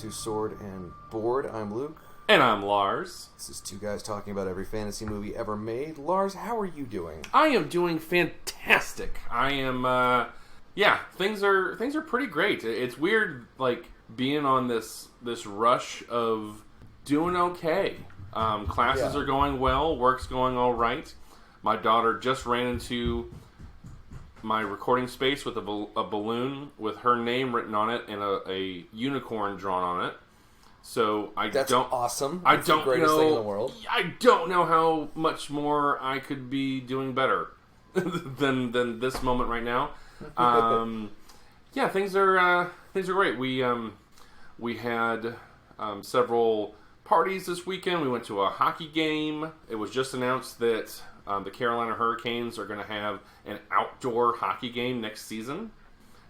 to Sword and Board. I'm Luke. And I'm Lars. This is two guys talking about every fantasy movie ever made. Lars, how are you doing? I am doing fantastic. I am, things are pretty great. It's weird, like, being on this rush of doing okay. Classes are going well, work's going all right. My daughter just ran into my recording space with a balloon with her name written on it and a unicorn drawn on it. So That's awesome. That's the greatest thing in the world. I don't know how much more I could be doing better than this moment right now. Things are great. We had several parties this weekend. We went to a hockey game. It was just announced that the Carolina Hurricanes are going to have an outdoor hockey game next season.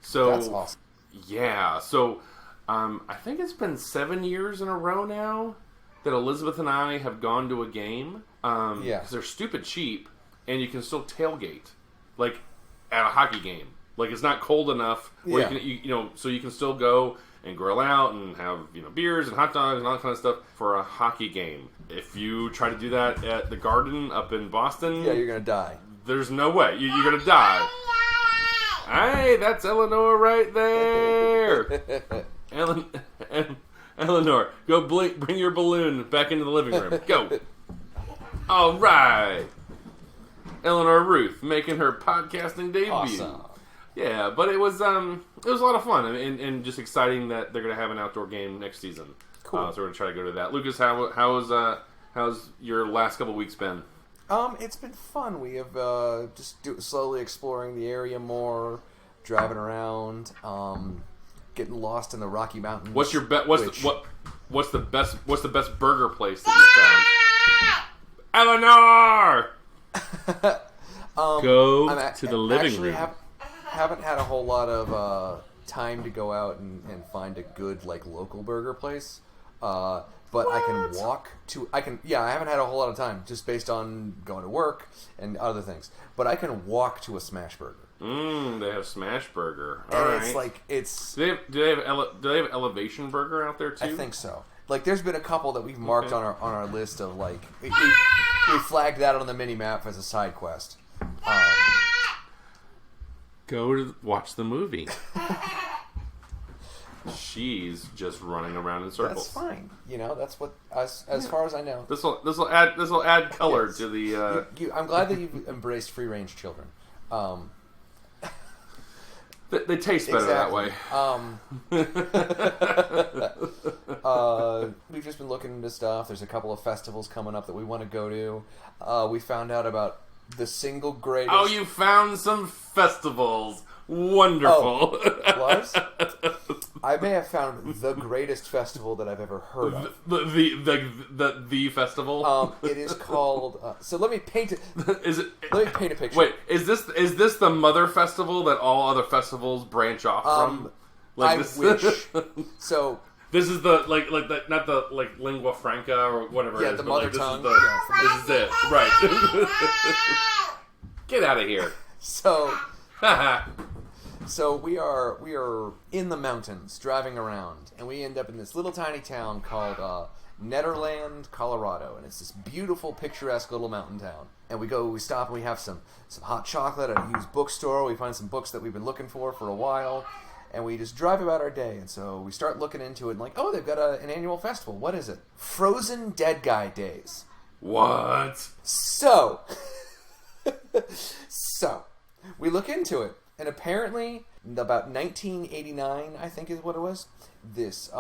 So that's awesome. Yeah. So I think it's been 7 years in a row now that Elizabeth and I have gone to a game. Because they're stupid cheap, and you can still tailgate, like at a hockey game. Like it's not cold enough where so you can still go and grill out and have beers and hot dogs and all that kind of stuff for a hockey game. If you try to do that at the Garden up in Boston, you're gonna die. There's no way you're gonna die. Hey, that's Eleanor right there. Eleanor, go bring your balloon back into the living room. Go. All right. Eleanor Ruth making her podcasting debut. Awesome. Yeah, but it was a lot of fun and just exciting that they're going to have an outdoor game next season. Cool. So we're going to try to go to that. Lucas, how's your last couple of weeks been? It's been fun. We have slowly exploring the area more, driving around, getting lost in the Rocky Mountains. What's the best burger place that you found? Eleanor! Go to the living room. Haven't had a whole lot of time to go out and find a good local burger place. But what? I haven't had a whole lot of time just based on going to work and other things. But I can walk to a smash burger. They have smash burger. All right. It's Do they have elevation burger out there too? I think so. There's been a couple that we've marked on our list of we flagged that on the mini map as a side quest. Go to watch the movie. She's just running around in circles. That's fine. That's what as far as I know. This will add color to the. I'm glad that you've embraced free range children. They taste better that way. We've just been looking into stuff. There's a couple of festivals coming up that we want to go to. We found out about the single greatest... Oh, you found some festivals. Wonderful. Oh, Lars, I may have found the greatest festival that I've ever heard of. The festival? It is called... so let me paint it... Let me paint a picture. Wait, is this the mother festival that all other festivals branch off from? I wish. So... This is the not the lingua franca or whatever it is. The mother tongue. This is it, right? Get out of here. So we are in the mountains driving around, and we end up in this little tiny town called Nederland, Colorado, and it's this beautiful, picturesque little mountain town. And we stop and we have some hot chocolate at a used bookstore. We find some books that we've been looking for a while. And we just drive about our day, and so we start looking into it, and they've got an annual festival. What is it? Frozen Dead Guy Days. What? So we look into it, and apparently, about 1989, I think is what it was, this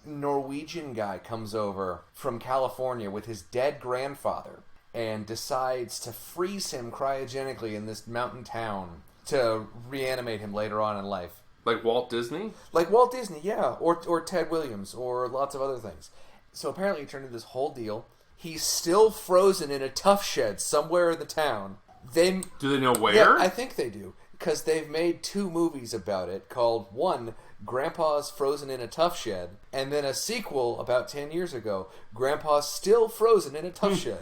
Norwegian guy comes over from California with his dead grandfather and decides to freeze him cryogenically in this mountain town to reanimate him later on in life. Like Walt Disney? Like Walt Disney, yeah. Or Ted Williams, or lots of other things. So apparently it turned into this whole deal. He's still frozen in a Tuffshed somewhere in the town. Do they know where? Yeah, I think they do. Because they've made 2 movies about it, called one, Grandpa's Frozen in a Tuffshed, and then a sequel about 10 years ago, Grandpa's Still Frozen in a Tuffshed.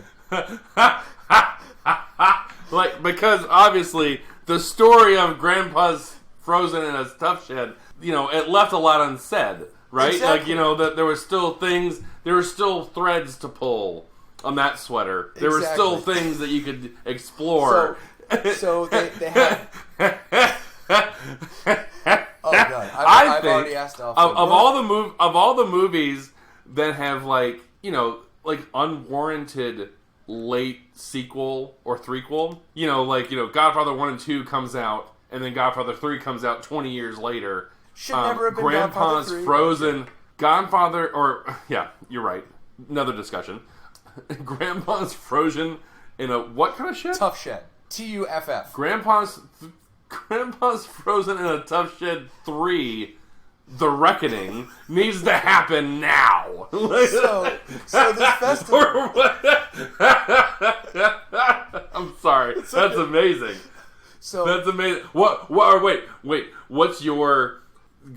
Because obviously the story of Grandpa's Frozen in a Tuffshed, it left a lot unsaid. right? Exactly. That there were still threads to pull on that sweater. There were still things that you could explore. So they had. Oh god! I've already asked off. Of all the movies that have like unwarranted late sequel or threequel, Godfather 1 and 2 comes out, and then Godfather 3 comes out 20 years later. Should never have been Grandpa's Godfather 3. Frozen, Godfather, or yeah, you're right. Another discussion. Grandpa's Frozen in a what kind of shed? Tuffshed. Tuff. Grandpa's Frozen in a Tuffshed 3. The Reckoning needs to happen now. So this festival. I'm sorry. That's amazing. That's amazing. Wait. What's your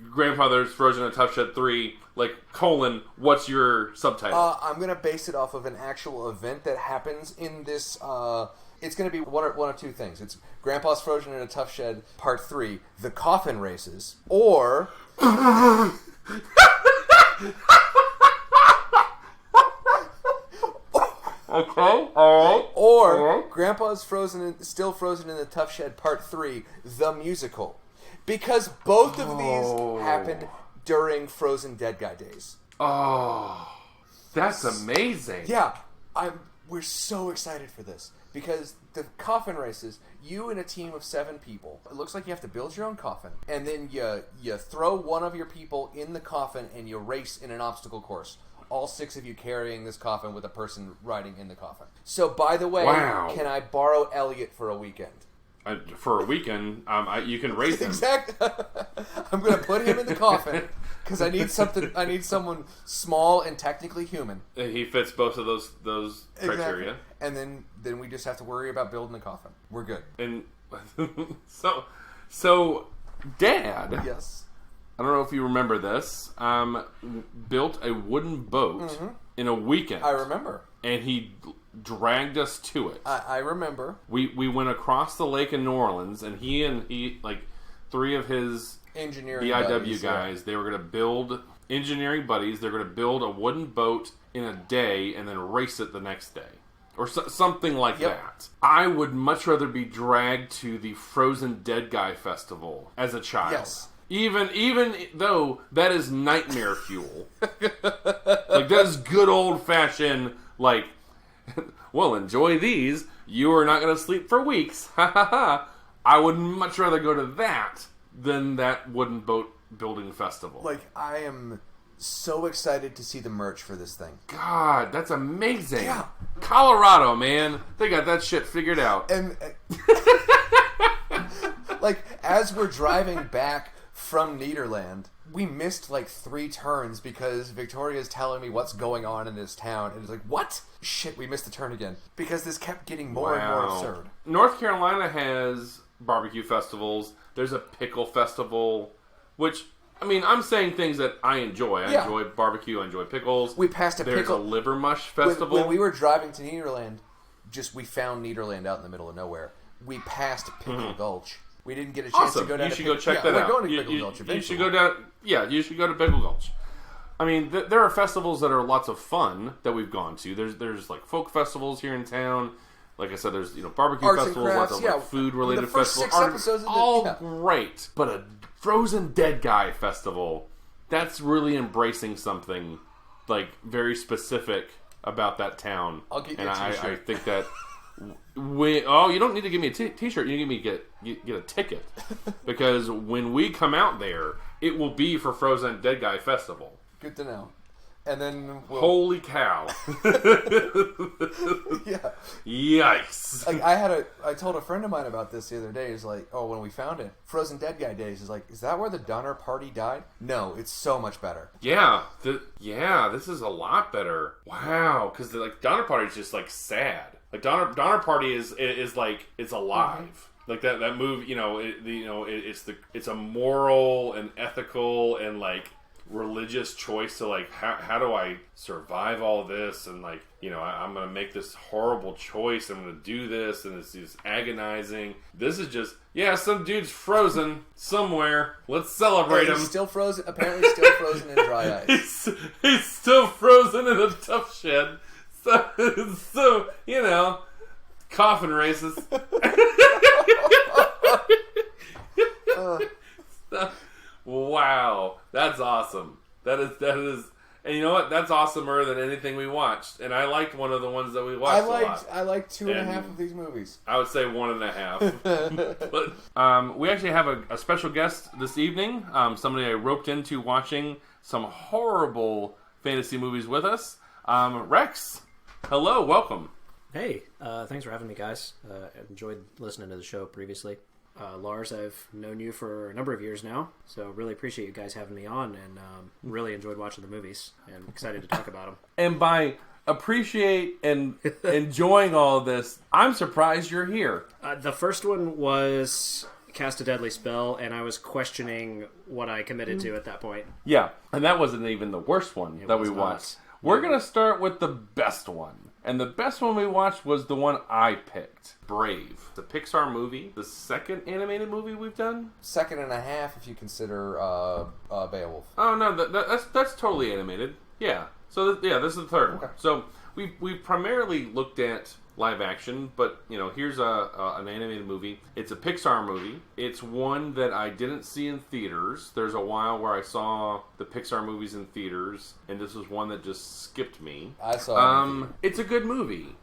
Grandfather's Frozen in a Tuffshed 3? What's your subtitle? I'm gonna base it off of an actual event that happens in this. It's gonna be one of two things. It's Grandpa's Frozen in a Tuffshed Part 3, the Coffin Races, or. Okay, alright. Or Grandpa's Still Frozen in the Tuffshed Part 3, the musical. Because both of these happened during Frozen Dead Guy days. Oh, that's amazing. Yeah, we're so excited for this. Because the coffin races, you and a team of 7 people, it looks like you have to build your own coffin. And then you throw one of your people in the coffin and you race in an obstacle course. All 6 of you carrying this coffin with a person riding in the coffin. So, by the way, Can I borrow Elliot for a weekend? For a weekend, you can race him. Exactly. I'm going to put him in the coffin because I need someone small and technically human. He fits both of those criteria. And then we just have to worry about building the coffin. We're good. And so Dad. Yes. I don't know if you remember this. Built a wooden boat in a weekend. I remember. And he dragged us to it. I remember. We went across the lake in New Orleans, and he 3 of his engineering BIW buddies, guys, they were going to build engineering buddies. They're going to build a wooden boat in a day and then race it the next day. Or something like that. I would much rather be dragged to the Frozen Dead Guy Festival as a child. Yes. Even though that is nightmare fuel. That is good old fashioned, well, enjoy these. You are not going to sleep for weeks. Ha ha ha. I would much rather go to that than that wooden boat building festival. I am so excited to see the merch for this thing. God, that's amazing. Yeah. Colorado, man. They got that shit figured out. And as we're driving back from Nederland, we missed 3 turns because Victoria's telling me what's going on in this town. And it's what? Shit, we missed the turn again. Because this kept getting more and more absurd. North Carolina has barbecue festivals. There's a pickle festival, which, I'm saying things that I enjoy. I enjoy barbecue. I enjoy pickles. We passed a There's a liver mush festival. When we were driving to Nederland, we found Nederland out in the middle of nowhere. We passed Pickle Gulch. We didn't get a chance to go down. You should go check that out. We're going to Pickle Gulch eventually. You should go down. Yeah, you should go to Pickle Gulch. There are festivals that are lots of fun that we've gone to. There's folk festivals here in town. Like I said, there's barbecue Arts festivals, and crafts, lots of food related festivals. The first 6 episodes all great, but a Frozen Dead Guy festival, that's really embracing something very specific about that town. I'll get you a t-shirt. I think that. You don't need to give me a t-shirt. You need to get a ticket because when we come out there, it will be for Frozen Dead Guy Festival. Good to know. And then holy cow! Yeah. Yikes! I told a friend of mine about this the other day. He's when we found it, Frozen Dead Guy Days. Is that where the Donner Party died? No, it's so much better. Yeah, this is a lot better. Wow, because Donner Party is just sad. Donner Party is it's alive. Mm-hmm. That move, it's a moral and ethical and religious choice to like how do I survive all this, and like, you know, I'm gonna make this horrible choice, I'm gonna do this, and it's just agonizing. This is just, yeah, some dude's frozen somewhere, let's celebrate him. He's still frozen, apparently still frozen in dry ice. He's still frozen in a Tuffshed. So you know, coffin races. Wow, that's awesome. That is, and you know what? That's awesomer than anything we watched. And I liked one of the ones that we watched. I liked 2.5 of these movies. I would say 1.5. But we actually have a special guest this evening. Somebody I roped into watching some horrible fantasy movies with us. Rex, hello, welcome. Hey, thanks for having me, guys. I enjoyed listening to the show previously. Lars, I've known you for a number of years now, so really appreciate you guys having me on, and really enjoyed watching the movies, and excited to talk about them. And by appreciate and enjoying all of this, I'm surprised you're here. The first one was Cast a Deadly Spell, and I was questioning what I committed to at that point. Yeah, and that wasn't even the worst one that we watched. We're going to start with the best one. And the best one we watched was the one I picked, Brave. The Pixar movie, the second animated movie we've done. 2.5 if you consider Beowulf. Oh no, that's totally animated. Yeah. So this is the third one. So we primarily looked at live action, but you know, here's an animated movie. It's a Pixar movie. It's one that I didn't see in theaters. There's a while where I saw the Pixar movies in theaters, and this was one that just skipped me. I saw it. It's a good movie.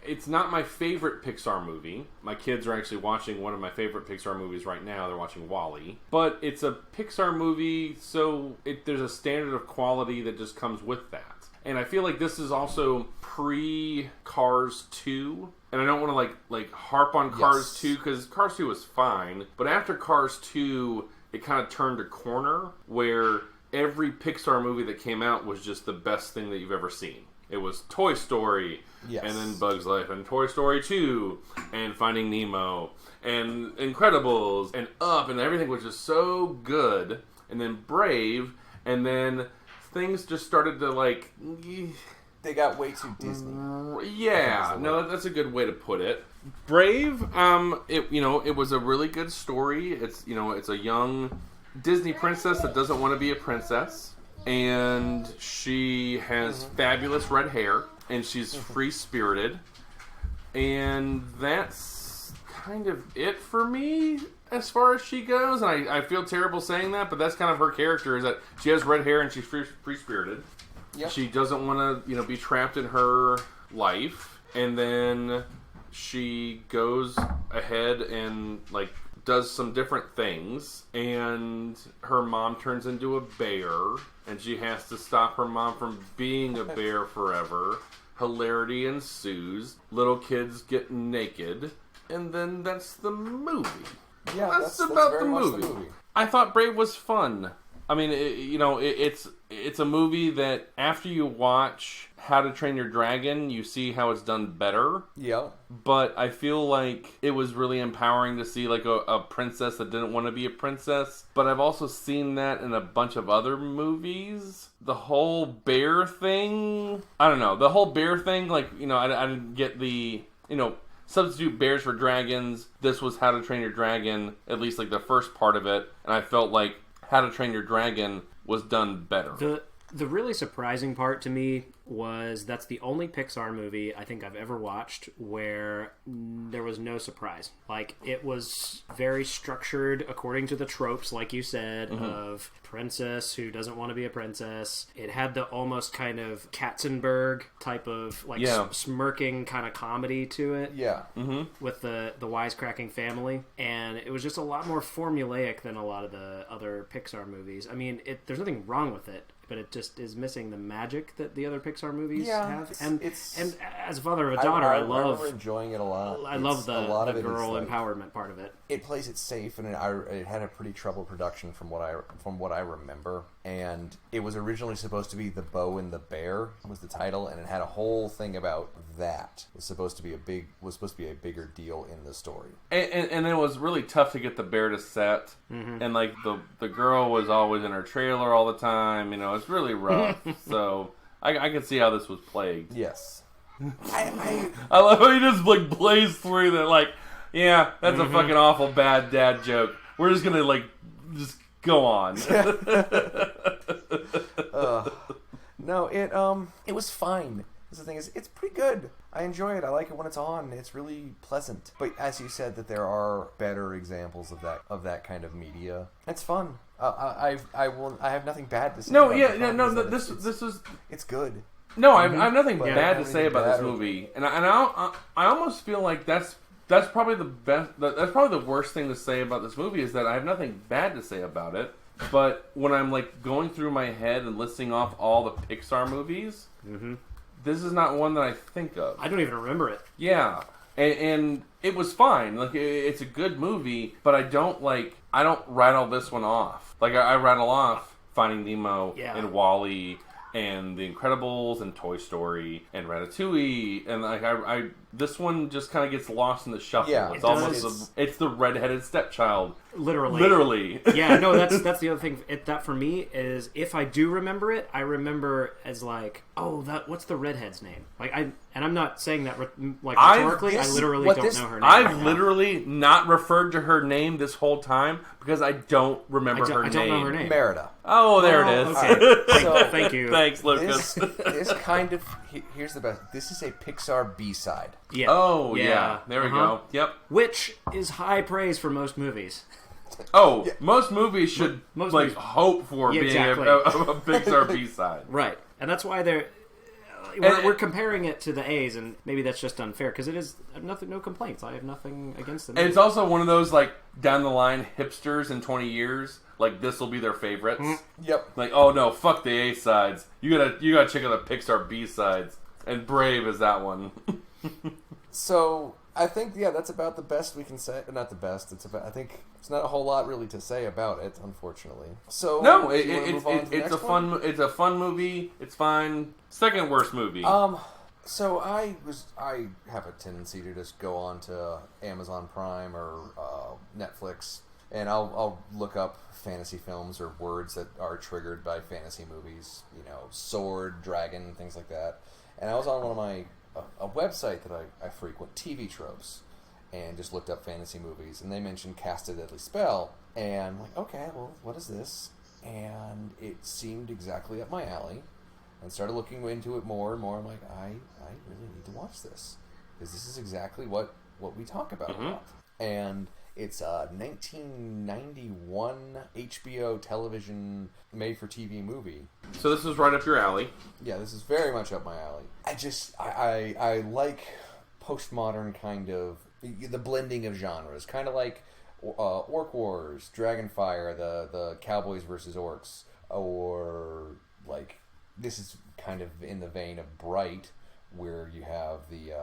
It's not my favorite Pixar movie. My kids are actually watching one of my favorite Pixar movies right now. They're watching WALL-E. But it's a Pixar movie, so there's a standard of quality that just comes with that. And I feel like this is also pre-Cars 2. And I don't want to like harp on Cars 2, because Cars 2 was fine. But after Cars 2, it kind of turned a corner where every Pixar movie that came out was just the best thing that you've ever seen. It was Toy Story, and then Bug's Life, and Toy Story 2, and Finding Nemo, and Incredibles, and Up, and everything was just so good. And then Brave, and then things just started to like... They got way too Disney. Yeah, no, that's a good way to put it. Brave, it was a really good story. It's a young Disney princess that doesn't want to be a princess, and she has fabulous red hair, and she's free-spirited, and that's kind of it for me as far as she goes. And I feel terrible saying that, but that's kind of her character, is that she has red hair and she's free-spirited. Yep. She doesn't want to, be trapped in her life, and then she goes ahead and does some different things, and her mom turns into a bear, and she has to stop her mom from being a bear forever. Hilarity ensues. Little kids get naked, and then that's the movie. Yeah, that's about very the much movie. I thought Brave was fun. I mean, it's a movie that after you watch How to Train Your Dragon, you see how it's done better. Yeah. But I feel like it was really empowering to see a princess that didn't want to be a princess. But I've also seen that in a bunch of other movies. The whole bear thing, I don't know. The whole bear thing, I didn't get the, substitute bears for dragons. This was How to Train Your Dragon, at least the first part of it. And I felt like How to Train Your Dragon was done better. The really surprising part to me was that's the only Pixar movie I think I've ever watched where there was no surprise. It was very structured according to the tropes, like you said, of princess who doesn't want to be a princess. It had the almost kind of Katzenberg type of smirking kind of comedy to it. Yeah. With the wisecracking family. And it was just a lot more formulaic than a lot of the other Pixar movies. I mean, there's nothing wrong with it, but it just is missing the magic that the other Pixar Pixar movies have. And as a father of a daughter, I remember enjoying it a lot. I love the girl empowerment part of it. It plays it safe, and it had a pretty troubled production from what I remember. And it was originally supposed to be The Bow and the Bear was the title, and it had a whole thing about that. It was supposed to be a bigger deal in the story. And it was really tough to get the bear to set, and like the girl was always in her trailer all the time. It's really rough. So I can see how this was plagued. Yes. I love how you just like blaze through that. Like, yeah, that's a fucking awful bad dad joke. We're just gonna like just go on. No, it was fine. The thing is, it's pretty good. I enjoy it. I like it when it's on. It's really pleasant. But as you said, that there are better examples of that kind of media. It's fun. I have nothing bad to say. It's good. No, I have nothing bad to say about this movie, and I almost feel like that's probably the best. That's probably the worst thing to say about this movie is that I have nothing bad to say about it. But when I'm like going through my head and listing off all the Pixar movies, this is not one that I think of. I don't even remember it. Yeah, and it was fine. Like it's a good movie, but I don't rattle this one off. Like I rattle off Finding Nemo and WALL-E and The Incredibles and Toy Story and Ratatouille, and like this one just kind of gets lost in the shuffle. Yeah, it's the redheaded stepchild. Literally. Yeah, no, that's the other thing. That for me is if I do remember it, I remember as like, what's the redhead's name? Like I'm not saying that like rhetorically. I literally don't know her name. I've literally not referred to her name this whole time because I don't remember her name. I don't know her name. Merida. Oh, there it is. Okay. So, thank you. Thanks, Lucas. This kind of here's the best. This is a Pixar B-side. Yeah. Oh yeah. There we go. Yep. Which is high praise for most movies. Oh, most movies should hope for being a Pixar B-side. Right. And that's why we're comparing it to the A's, and maybe that's just unfair, because it is no complaints. I have nothing against them. And it's also one of those, like, down the line hipsters in 20 years, like, this will be their favorites. Yep. Like, oh no, fuck the A-sides. You gotta check out the Pixar B-sides. And Brave is that one. So, I think, that's about the best we can say. Not the best. I think it's not a whole lot really to say about it, unfortunately. So no, it's a fun movie. It's fine. Second worst movie. So I have a tendency to just go on to Amazon Prime or Netflix, and I'll look up fantasy films or words that are triggered by fantasy movies. Sword, dragon, things like that. And I was on one of my a website that I frequent, TV Tropes, and just looked up fantasy movies, and they mentioned Cast a Deadly Spell, and I'm like, okay, well, what is this? And it seemed exactly up my alley, and started looking into it more and more. I'm like, I really need to watch this, because this is exactly what we talk about a lot. And it's a 1991 HBO television made-for-TV movie. So this is right up your alley. Yeah, this is very much up my alley. I like postmodern kind of the blending of genres, kind of like Orc Wars, Dragonfire, the Cowboys versus Orcs, or like this is kind of in the vein of Bright, where you have the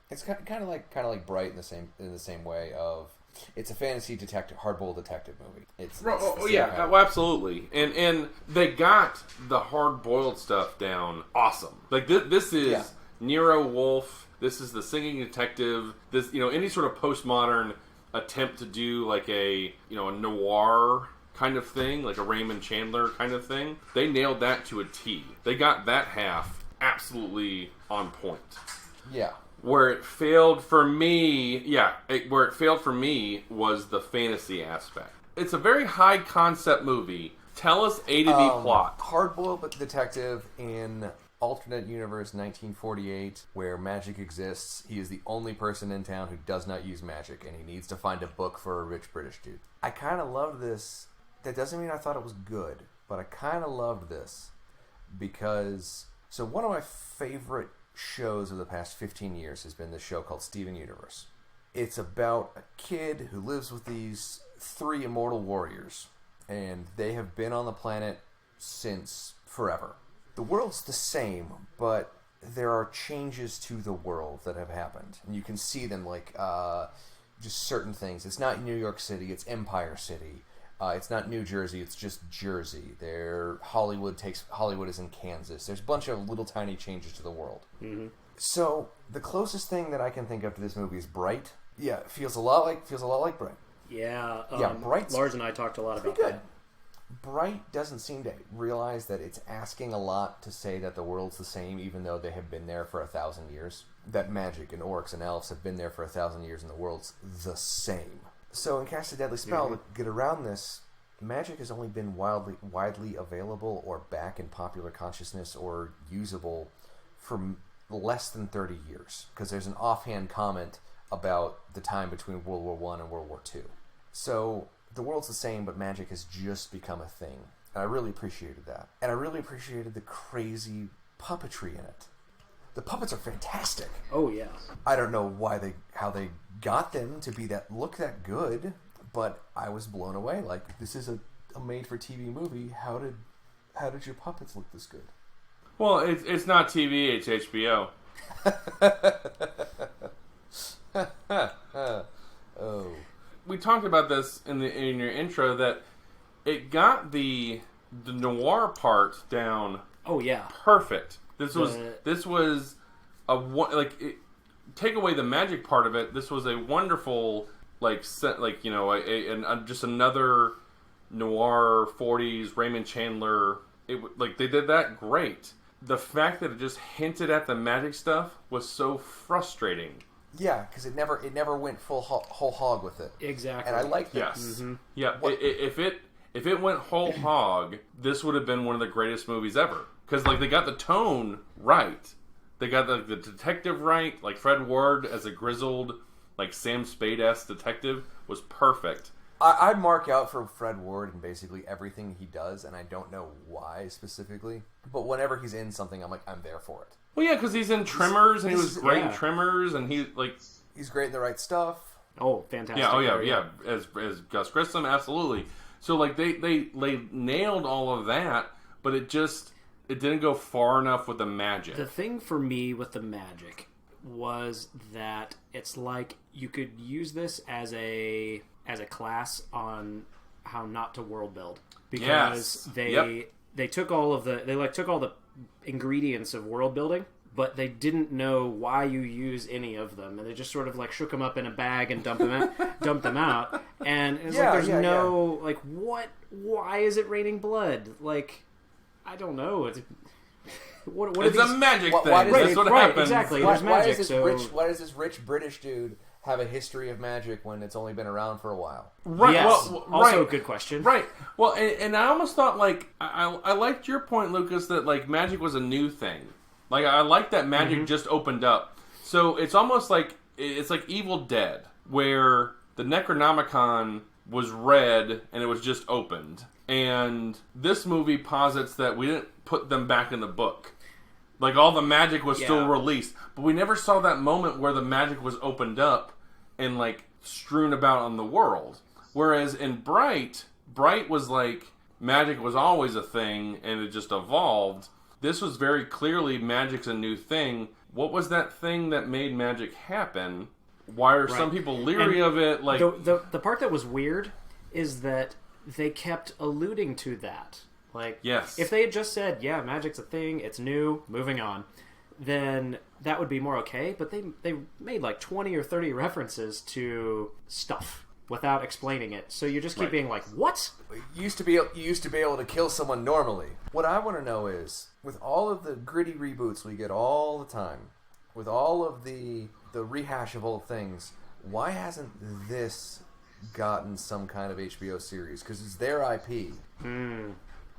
it's kind of like Bright in the same way of. It's a fantasy hard-boiled detective movie. Absolutely. And they got the hard-boiled stuff down awesome. Like this is Nero Wolfe. This is the Singing Detective. This any sort of postmodern attempt to do like a a noir kind of thing, like a Raymond Chandler kind of thing. They nailed that to a T. They got that half absolutely on point. Yeah. Where it failed for me, was the fantasy aspect. It's a very high concept movie. Tell us A to B plot. Hard-boiled detective in alternate universe 1948, where magic exists. He is the only person in town who does not use magic, and he needs to find a book for a rich British dude. I kind of love this. That doesn't mean I thought it was good, but I kind of loved this because. So one of my favorite shows of the past 15 years has been this show called Steven Universe. It's about a kid who lives with these 3 immortal warriors, and they have been on the planet since forever. the world's the same, but there are changes to the world that have happened. And you can see them, like, just certain things. It's not New York City, it's Empire City. It's not New Jersey, it's just Jersey. Hollywood is in Kansas. There's a bunch of little tiny changes to the world. Mm-hmm. So the closest thing that I can think of to this movie is Bright. Yeah, it feels a lot like Bright. Yeah, Bright's Lars and I talked a lot about good. that. Bright doesn't seem to realize that it's asking a lot to say that the world's the same, even though they have been there for 1,000 years. That magic and orcs and elves have been there for 1,000 years, and the world's the same. So in Cast a Deadly Spell, to get around this, magic has only been widely available or back in popular consciousness or usable for less than 30 years. Because there's an offhand comment about the time between World War I and World War II. So the world's the same, but magic has just become a thing. And I really appreciated that. And I really appreciated the crazy puppetry in it. The puppets are fantastic. Oh, yeah. I don't know how they got them to look that good, but I was blown away. Like, this is a made-for-TV movie. How did your puppets look this good? Well, it's not TV, it's HBO. Oh. We talked about this in your intro that it got the noir part down. Oh yeah, perfect. This was take away the magic part of it. This was a wonderful just another noir 40s Raymond Chandler. They did that great. The fact that it just hinted at the magic stuff was so frustrating. Yeah, because it never went whole hog with it. Exactly. And I like that. Yes. Mm-hmm. Yeah. If it went whole hog, this would have been one of the greatest movies ever. Because they got the tone right. They got the detective right. Like Fred Ward as a grizzled, Sam Spade-esque detective was perfect. I'd mark out for Fred Ward in basically everything he does, and I don't know why specifically. But whenever he's in something, I'm there for it. Well, yeah, because he's in Tremors, and he was great in Tremors, and he's great in The Right Stuff. Oh, fantastic! Yeah, yeah. As Gus Grissom, absolutely. So they nailed all of that, but it didn't go far enough with the magic. The thing for me with the magic was that it's like you could use this as a class on how not to world build, because they took all the ingredients of world building, but they didn't know why you use any of them, and they just sort of shook them up in a bag and dumped them out, and it's why is it raining blood? I don't know. What it's a magic thing. That's what happens. Exactly. There's magic. Why does this rich British dude have a history of magic when it's only been around for a while? Right. Yes. Also a good question. Right. Well, and I almost thought I liked your point, Lucas, that magic was a new thing. I like that magic just opened up. So it's almost it's like Evil Dead, where the Necronomicon was read and it was just opened. And this movie posits that we didn't put them back in the book. All the magic was still released. But we never saw that moment where the magic was opened up and, strewn about on the world. Whereas in Bright was magic was always a thing and it just evolved. This was very clearly magic's a new thing. What was that thing that made magic happen? Why are some people leery of it? The part that was weird is that they kept alluding to that. Yes. If they had just said, yeah, magic's a thing, it's new, moving on, then that would be more okay. But they made 20 or 30 references to stuff without explaining it. So you just keep being what? You used to be able to kill someone normally. What I want to know is, with all of the gritty reboots we get all the time, with all of the rehash of old things, why hasn't this gotten some kind of HBO series? Because it's their IP.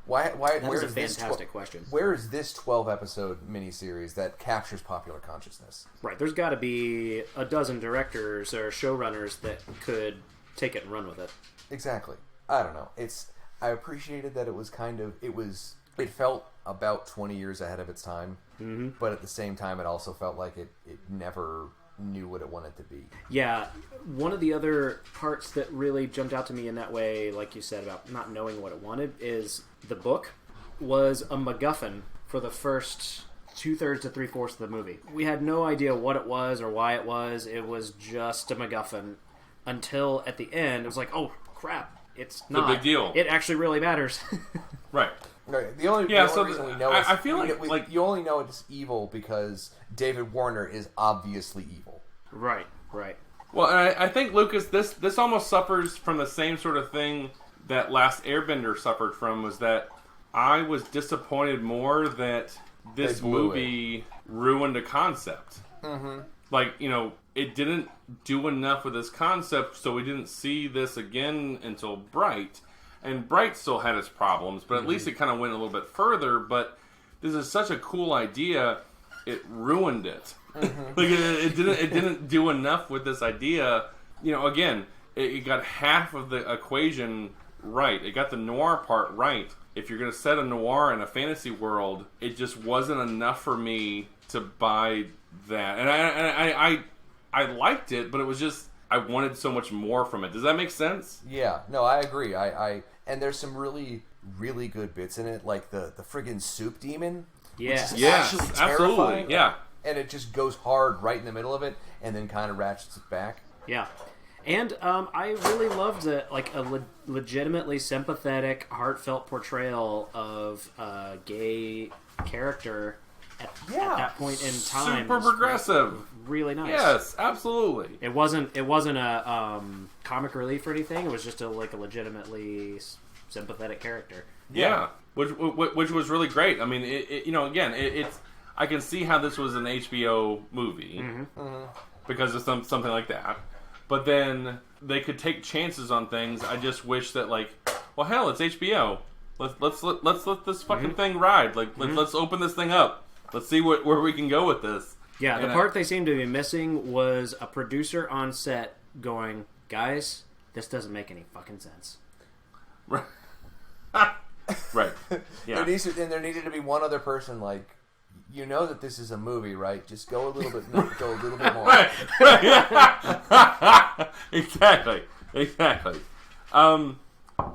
Why? That's a fantastic question. Where is this 12-episode miniseries that captures popular consciousness? Right. There's got to be a dozen directors or showrunners that could take it and run with it. Exactly. I don't know. I appreciated that it felt about 20 years ahead of its time, but at the same time, it also felt like it never knew what it wanted to be. Yeah, one of the other parts that really jumped out to me in that way, like you said, about not knowing what it wanted, is the book was a MacGuffin for the first 2/3 to 3/4 of the movie. We had no idea what it was or why it was. It was just a MacGuffin until at the end it was like, oh crap, it's not a big deal. It actually really matters. Right. Right. The only reason we know I feel like you only know it's evil because David Warner is obviously evil. Right. Well, and I think, Lucas, this almost suffers from the same sort of thing that Last Airbender suffered from, was that I was disappointed more that this movie ruined a concept. Mm-hmm. Like, it didn't do enough with this concept, so we didn't see this again until Bright. And Bright still had its problems, but at least it kind of went a little bit further. But this is such a cool idea, it ruined it. Mm-hmm. Like it didn't do enough with this idea. Again, it got half of the equation right. It got the noir part right. If you're going to set a noir in a fantasy world, it just wasn't enough for me to buy that. And I liked it, but it was just, I wanted so much more from it. Does that make sense? Yeah, no, I agree. And there's some really, really good bits in it, like the friggin' soup demon. Yes, absolutely. Yeah. And it just goes hard right in the middle of it, and then kind of ratchets it back. Yeah. And I really loved a legitimately sympathetic, heartfelt portrayal of a gay character at that point in time. Super progressive. Really nice. Yes, absolutely. It wasn't a comic relief or anything. It was just a legitimately sympathetic character. Yeah, which was really great. I mean, it's I can see how this was an HBO movie because of something like that. But then they could take chances on things. I just wish that, well, hell, it's HBO. Let's let this fucking thing ride. Let's open this thing up. Let's see where we can go with this. Yeah, the part they seemed to be missing was a producer on set going, guys, this doesn't make any fucking sense. Right. Right. Yeah. There needed to be one other person that this is a movie, right? Just go a little bit more. Right. Exactly.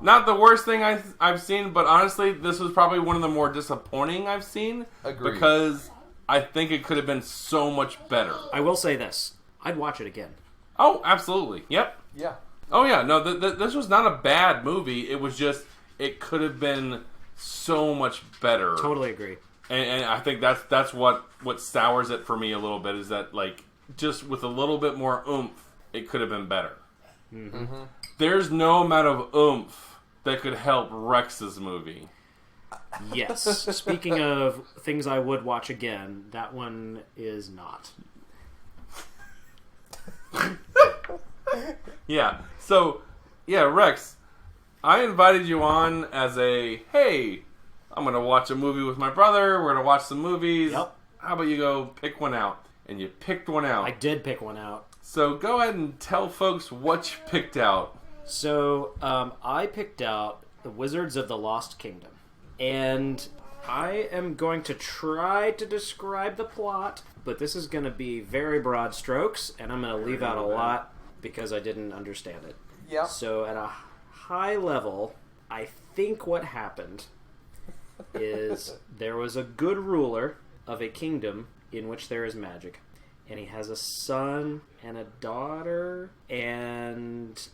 Not the worst thing I've seen, but honestly, this was probably one of the more disappointing I've seen. Agreed. Because I think it could have been so much better. I will say this. I'd watch it again. Oh, absolutely. Yep. Yeah. Oh, yeah. No, this was not a bad movie. It was just, it could have been so much better. Totally agree. And I think that's what sours it for me a little bit, is that, just with a little bit more oomph, it could have been better. Mm-hmm. There's no amount of oomph that could help Rex's movie. Yes. Speaking of things I would watch again, that one is not. Yeah. So, yeah, Rex, I invited you on as hey, I'm going to watch a movie with my brother. We're going to watch some movies. Yep. How about you go pick one out? And you picked one out. I did pick one out. So go ahead and tell folks what you picked out. So I picked out The Wizards of the Lost Kingdom. And I am going to try to describe the plot, but this is going to be very broad strokes, and I'm going to leave out a lot because I didn't understand it. Yeah. So at a high level, I think what happened is there was a good ruler of a kingdom in which there is magic, and he has a son and a daughter, and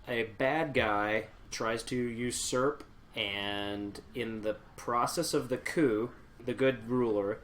a bad guy tries to usurp, and in the process of the coup, the good ruler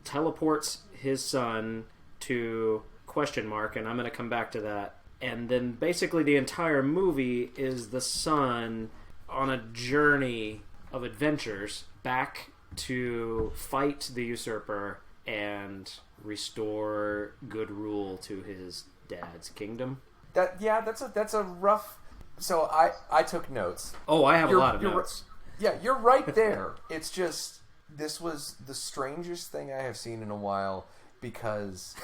teleports his son to ? And I'm going to come back to that. And then basically the entire movie is the son on a journey of adventures back to fight the usurper and restore good rule to his dad's kingdom. That's a rough. So I took notes. Oh, I have a lot of notes. Yeah, you're right there. It's just, this was the strangest thing I have seen in a while, because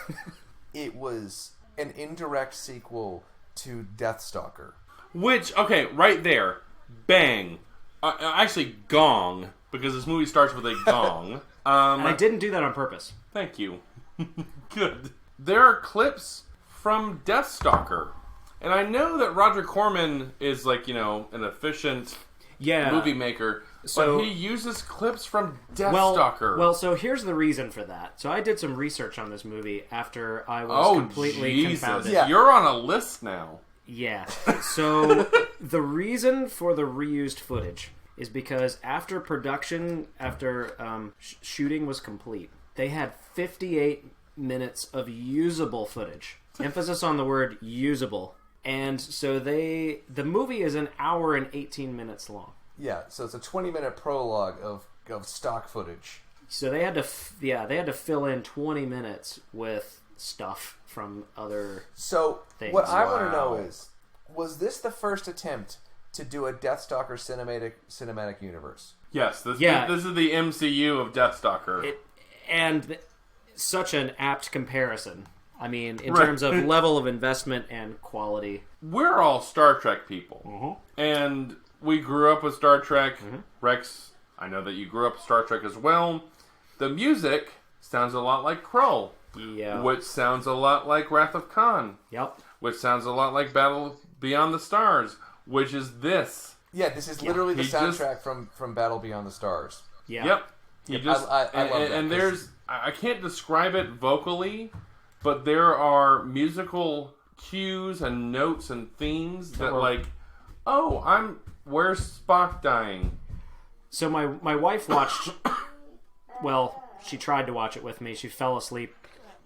it was an indirect sequel to Deathstalker. Which, okay, right there, bang. Actually, gong, because this movie starts with a gong. And I didn't do that on purpose. Thank you. Good. There are clips from Deathstalker. And I know that Roger Corman is, an efficient movie maker. So, but he uses clips from Deathstalker. Well, so here's the reason for that. So I did some research on this movie after I was completely confounded. Yeah. You're on a list now. Yeah. So the reason for the reused footage is because after production, shooting was complete, they had 58 minutes of usable footage. Emphasis on the word usable. And so the movie is an hour and 18 minutes long. Yeah, so it's a 20-minute prologue of stock footage. So they had to fill in 20 minutes with stuff from other things. What I want to know is, was this the first attempt to do a Deathstalker cinematic universe? Yes, this is the MCU of Deathstalker. Such an apt comparison. I mean, in terms of level of investment and quality. We're all Star Trek people. And we grew up with Star Trek. Rex, I know that you grew up with Star Trek as well. The music sounds a lot like Krull. Yeah. Which sounds a lot like Wrath of Khan. Yep. Which sounds a lot like Battle Beyond the Stars. Which is this. Yeah, this is literally the soundtrack from Battle Beyond the Stars. Yeah. Yep. I love that. I can't describe it vocally, but there are musical cues and notes and themes that where's Spock dying? So my wife watched, well, she tried to watch it with me. She fell asleep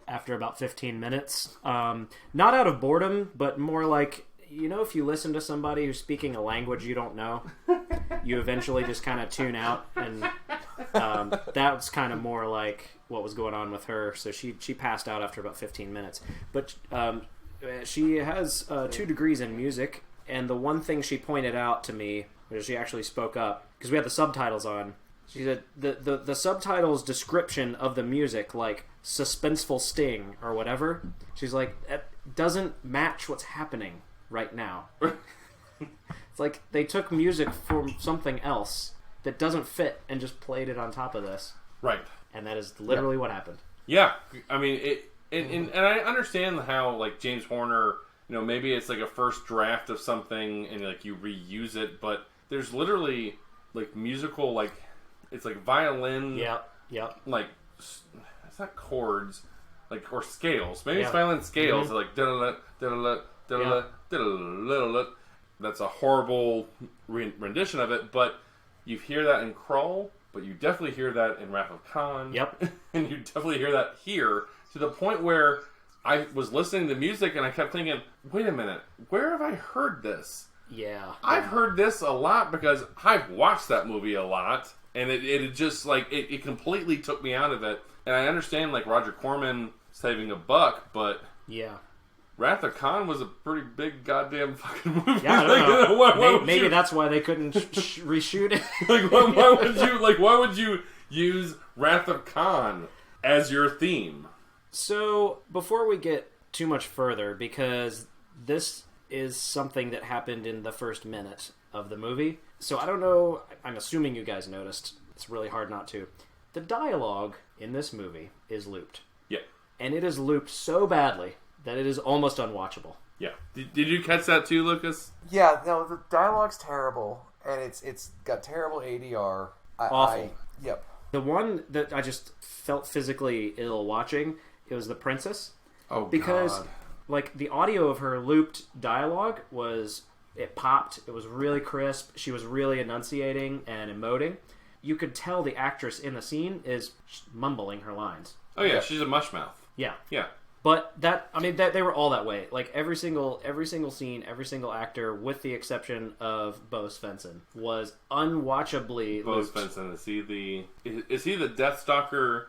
after about 15 minutes. Not out of boredom, but more like, if you listen to somebody who's speaking a language you don't know, you eventually just kind of tune out. And that's kind of more like what was going on with her. So she passed out after about 15 minutes. But she has 2 degrees in music. And the one thing she pointed out to me, where she actually spoke up, because we had the subtitles on, she said the subtitles description of the music, like suspenseful sting or whatever, she's like, that doesn't match what's happening right now. It's like they took music from something else that doesn't fit and just played it on top of this. Right. And that is literally what happened. Yeah. I mean, and I understand how, like, James Horner, maybe it's like a first draft of something and, like, you reuse it, but there's literally, like, musical, like, it's like violin. Yep. Like, it's not chords, like, or scales. Maybe it's violin scales, like, da-da-da, da-da-da, da-da-da, da-da-da. That's a horrible rendition of it, but you hear that in Krull, but you definitely hear that in Wrath of Khan. Yep. And you definitely hear that here, to the point where I was listening to music and I kept thinking, wait a minute, where have I heard this? Yeah. I've heard this a lot because I've watched that movie a lot, and it just, like, it completely took me out of it. And I understand, like, Roger Corman saving a buck, but yeah, Wrath of Khan was a pretty big goddamn fucking movie. Yeah, I don't know. Maybe that's why they couldn't reshoot it. Why would you use Wrath of Khan as your theme? So, before we get too much further, because this is something that happened in the first minute of the movie, so I don't know, I'm assuming you guys noticed, it's really hard not to. The dialogue in this movie is looped. Yeah. And it is looped so badly that it is almost unwatchable. Yeah. Did you catch that too, Lucas? Yeah, no, the dialogue's terrible, and it's got terrible ADR. Awful. Yep. The one that I just felt physically ill watching, it was the princess. Oh, because, God. like, the audio of her looped dialogue it popped. It was really crisp. She was really enunciating and emoting. You could tell the actress in the scene is mumbling her lines. Oh, yeah, she's a mushmouth. Yeah. Yeah. But they were all that way. Like, every single scene, every single actor, with the exception of Bo Svensson, was unwatchably Bo Svensson, is he the Deathstalker?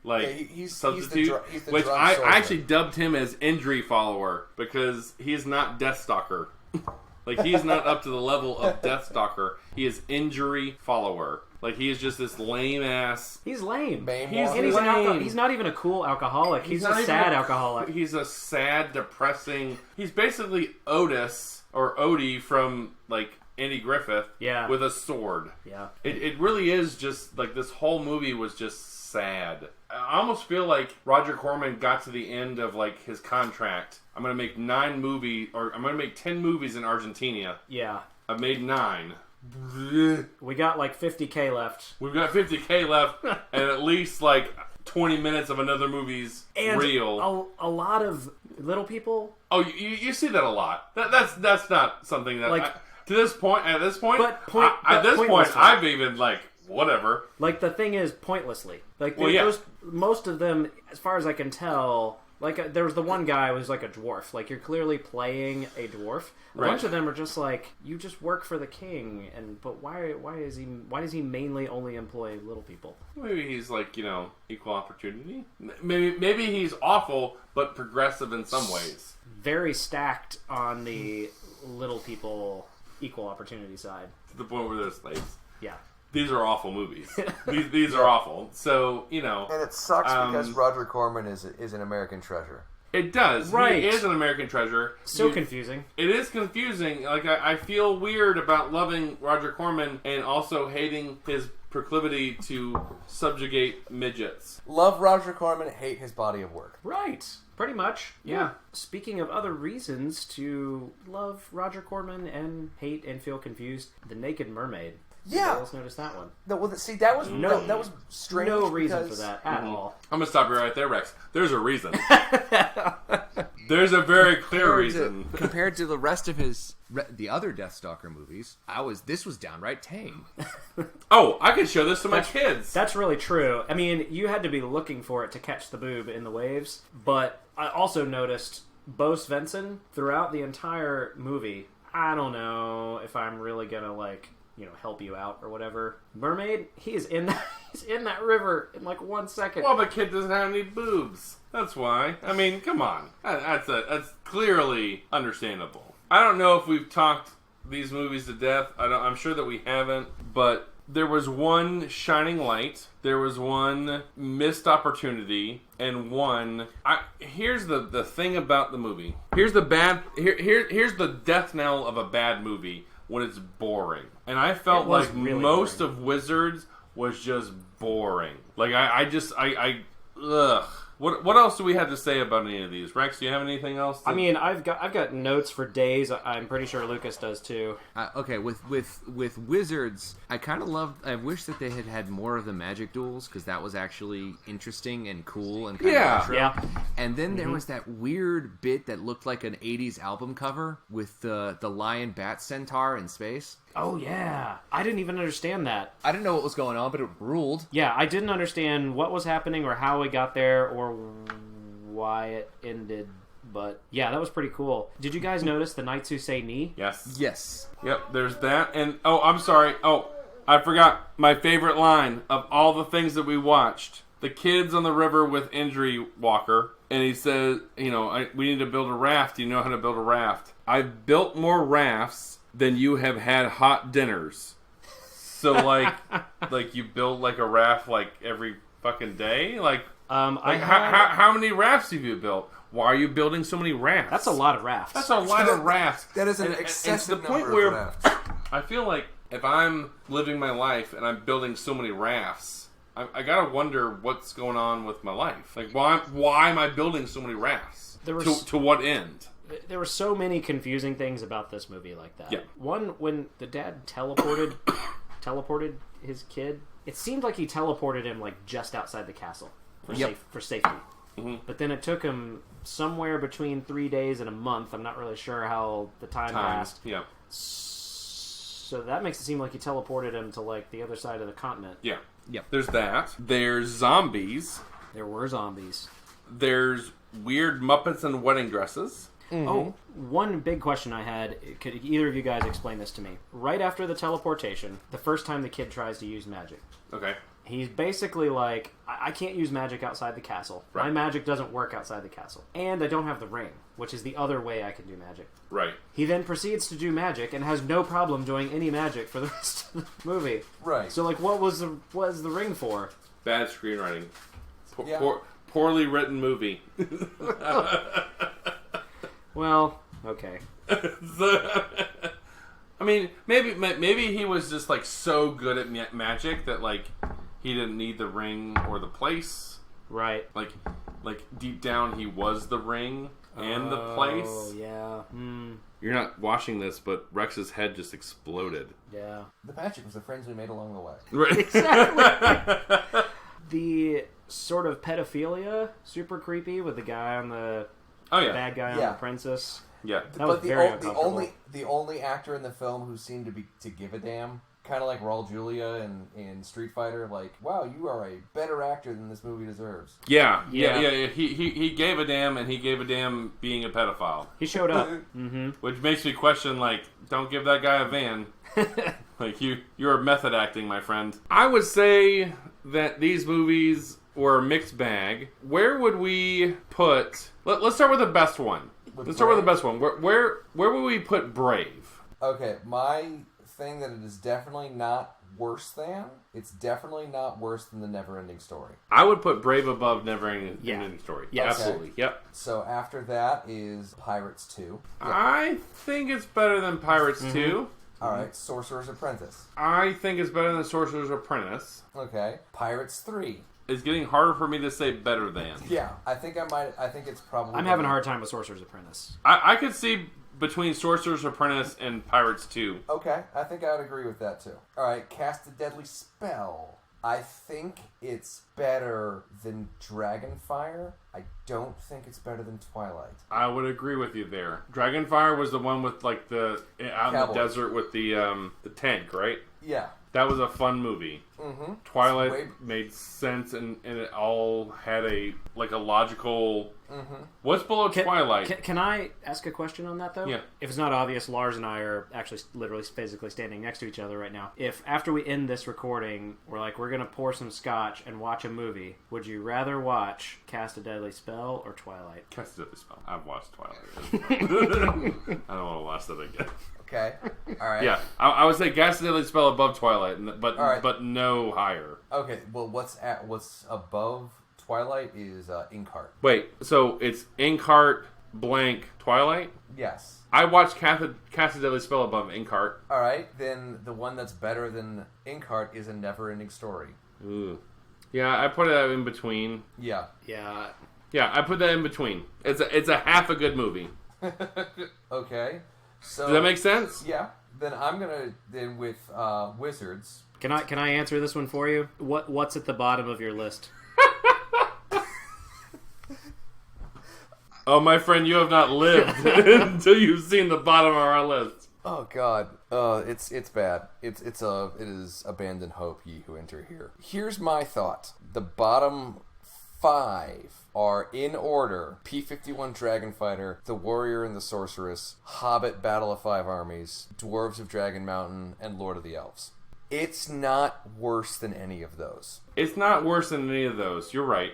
Like, he's substitute? He's the which drum I soldier. actually dubbed him as Injury Follower, because he's not Deathstalker. Like, he's not up to the level of Deathstalker. He is Injury Follower. Like, he is just this lame-ass... He's lame. He's he's not even a cool alcoholic. He's a sad alcoholic. He's a sad, depressing... He's basically Otis, or Odie from, like, Andy Griffith, with a sword. Yeah. It really is just, like, this whole movie was just sad. I almost feel like Roger Corman got to the end of, like, his contract. I'm going to make 10 movies in Argentina. Yeah. I've made 9. We got like 50K left. We've got 50K left, and at least like 20 minutes of another movie's and real. A lot of little people. Oh, you see that a lot. That's not something that like at this point, pointlessly. I've even like whatever. Like the thing is, pointlessly. Like most of them, as far as I can tell. Like, there was the one guy who was like a dwarf. Like, you're clearly playing a dwarf. A bunch of them are just like, you just work for the king, but why does he mainly only employ little people? Maybe he's like, equal opportunity. Maybe he's awful, but progressive in some ways. Very stacked on the little people equal opportunity side. To the point where they're slaves. Yeah. These are awful movies. These are awful. So, And it sucks because Roger Corman is an American treasure. It does. Right. He is an American treasure. So confusing. It is confusing. Like, I feel weird about loving Roger Corman and also hating his proclivity to subjugate midgets. Love Roger Corman, hate his body of work. Right. Pretty much. Yeah. Speaking of other reasons to love Roger Corman and hate and feel confused, The Naked Mermaid. Yeah, let's notice that one. No, well, see, that was strange. No reason for that at all. I'm gonna stop you right there, Rex. There's a reason. There's a very clear reason. Compared to the rest of the other Deathstalker movies, this was downright tame. Oh, I could show this to my kids. That's really true. I mean, you had to be looking for it to catch the boob in the waves, but I also noticed Bo Svensson throughout the entire movie. I don't know if I'm really gonna help you out or whatever. Mermaid, he is in that river in like 1 second. Well, the kid doesn't have any boobs. That's why. I mean, come on. That's clearly understandable. I don't know if we've talked these movies to death. I'm sure that we haven't, but there was one shining light, there was one missed opportunity, and one. Here's the thing about the movie. Here's the death knell of a bad movie. When it's boring. And I felt like really most of Wizards was just boring. Like, ugh. What else do we have to say about any of these? Rex, do you have anything else? I mean, I've got notes for days. I'm pretty sure Lucas does too. Okay, with Wizards, I wish that they had more of the magic duels, because that was actually interesting and cool and kind of retro. Yeah. And then there was that weird bit that looked like an 80s album cover with the lion bat centaur in space. Oh, yeah. I didn't even understand that. I didn't know what was going on, but it ruled. Yeah, I didn't understand what was happening or how it got there or why it ended. But, yeah, that was pretty cool. Did you guys notice the Knights Who Say Ni? Yes. Yep, there's that. And, I'm sorry. Oh, I forgot my favorite line of all the things that we watched. The kid's on the river with Injury Walker. And he says, we need to build a raft. Do you know how to build a raft? I've built more rafts than you have had hot dinners. So, like you build, like, a raft, like, every fucking day? How many rafts have you built? Why are you building so many rafts? That's a lot of rafts. That's a lot of rafts. That is an excessive to the point number of rafts. I feel like if I'm living my life and I'm building so many rafts, I gotta wonder what's going on with my life. Like, why am I building so many rafts? To what end? There were so many confusing things about this movie like that. Yeah. One, when the dad teleported his kid, it seemed like he teleported him like just outside the castle for safety. Mm-hmm. But then it took him somewhere between 3 days and a month. I'm not really sure how the time passed. Yeah. So that makes it seem like he teleported him to like the other side of the continent. Yeah. Yep. There's that. There's zombies. There were zombies. There's weird Muppets in wedding dresses. Mm-hmm. Oh, one big question I had. Could either of you guys explain this to me? Right after the teleportation, the first time the kid tries to use magic. Okay. He's basically like, I can't use magic outside the castle. Right. My magic doesn't work outside the castle. And I don't have the ring, which is the other way I can do magic. Right. He then proceeds to do magic and has no problem doing any magic for the rest of the movie. Right. So, like, what was the ring for? Bad screenwriting. Poorly written movie. Well, okay. I mean, maybe he was just like so good at magic that like he didn't need the ring or the place. Right. Like deep down he was the ring. and the place. Oh, yeah. You're not watching this, but Rex's head just exploded. Yeah. The magic was the friends we made along the way. Right. Exactly. The sort of pedophilia, super creepy, with the guy on the bad guy on the princess. Yeah. That was very uncomfortable. The only actor in the film who seemed to give a damn, kind of like Raul Julia in Street Fighter, like, wow, you are a better actor than this movie deserves. Yeah. He gave a damn, and he gave a damn being a pedophile. He showed up. Which makes me question, like, don't give that guy a van. Like, you're method acting, my friend. I would say that these movies were a mixed bag. Where would we put... Let's start with the best one. Let's start with the best one. Where would we put Brave? Okay, my thing that it is definitely not worse than, it's definitely not worse than the Never-Ending Story. I would put Brave above Never-Ending Story. Yeah. Absolutely. Yep. So after that is Pirates 2. Yep. I think it's better than Pirates 2. Alright, Sorcerer's Apprentice. I think it's better than Sorcerer's Apprentice. Okay, Pirates 3. It's getting harder for me to say better than. Yeah, I think it's probably... I'm having a hard time with Sorcerer's Apprentice. I could see between Sorcerer's Apprentice and Pirates 2. Okay, I think I would agree with that too. Alright, Cast a Deadly Spell. I think it's better than Dragonfire. I don't think it's better than Twilight. I would agree with you there. Dragonfire was the one with like out in the desert with the tank, right? Yeah. That was a fun movie. Mm-hmm. Twilight made sense, and it all had a logical... Mm-hmm. What's below Twilight? Can I ask a question on that, though? Yeah. If it's not obvious, Lars and I are actually literally physically standing next to each other right now. If after we end this recording, we're going to pour some scotch and watch a movie, would you rather watch Cast a Deadly Spell or Twilight? Cast a Deadly Spell. I've watched Twilight. I don't want to watch that again. Okay. All right. Yeah, I would say Cast a Deadly Spell above Twilight, but no higher. Okay. Well, what's above Twilight is Inkheart. Wait, so it's Inkheart blank Twilight? Yes. I watched Cast a Deadly Spell above Inkheart. All right, then the one that's better than Inkheart is A Never-Ending Story. Ooh. Yeah, I put it in between. Yeah. Yeah. Yeah, I put that in between. It's a half a good movie. Okay. So does that make sense? Yeah. Then I'm gonna with Wizards. Can I answer this one for you? What's at the bottom of your list? Oh, my friend, you have not lived until you've seen the bottom of our list. Oh God, it's bad. It is abandon hope, ye who enter here. Here's my thought: the bottom 5 are in order: P-51 Dragonfighter, The Warrior and the Sorceress, Hobbit: Battle of Five Armies, Dwarves of Dragon Mountain, and Lord of the Elves. It's not worse than any of those. It's not worse than any of those. You're right.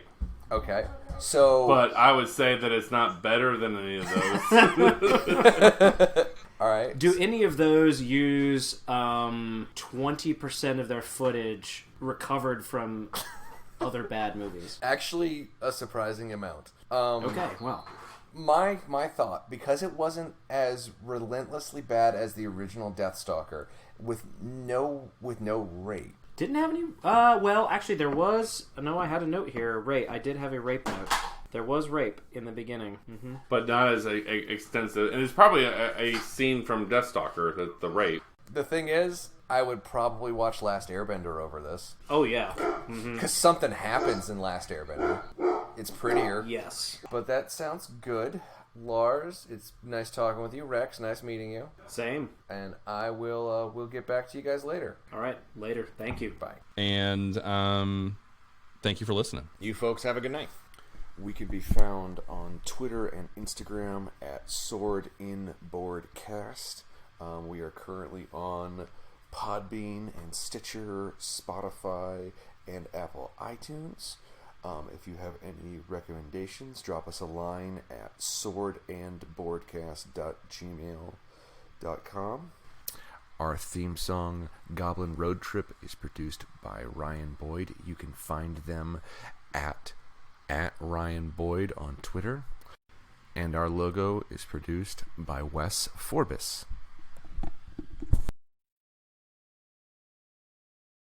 Okay, so... But I would say that it's not better than any of those. All right. Do any of those use 20% of their footage recovered from other bad movies? Actually, a surprising amount. Okay, well... My thought, because it wasn't as relentlessly bad as the original Deathstalker, with no rape. Didn't have any... well, actually, there was... No, I had a note here. Rape. I did have a rape note. There was rape in the beginning. Mm-hmm. But not as extensive. And it's probably a scene from Deathstalker, the rape. The thing is, I would probably watch Last Airbender over this. Oh, yeah. Mm-hmm. Because something happens in Last Airbender. It's prettier. Yes. But that sounds good. Lars, it's nice talking with you. Rex, nice meeting you. Same. And I will we'll get back to you guys later. All right, later. Thank you. Bye. And thank you for listening. You folks have a good night. We can be found on Twitter and Instagram at SwordInBoardCast. We are currently on Podbean and Stitcher, Spotify, and Apple iTunes. If you have any recommendations, drop us a line at swordandboardcast.gmail.com. Our theme song, Goblin Road Trip, is produced by Ryan Boyd. You can find them at Ryan Boyd on Twitter. And our logo is produced by Wes Forbes.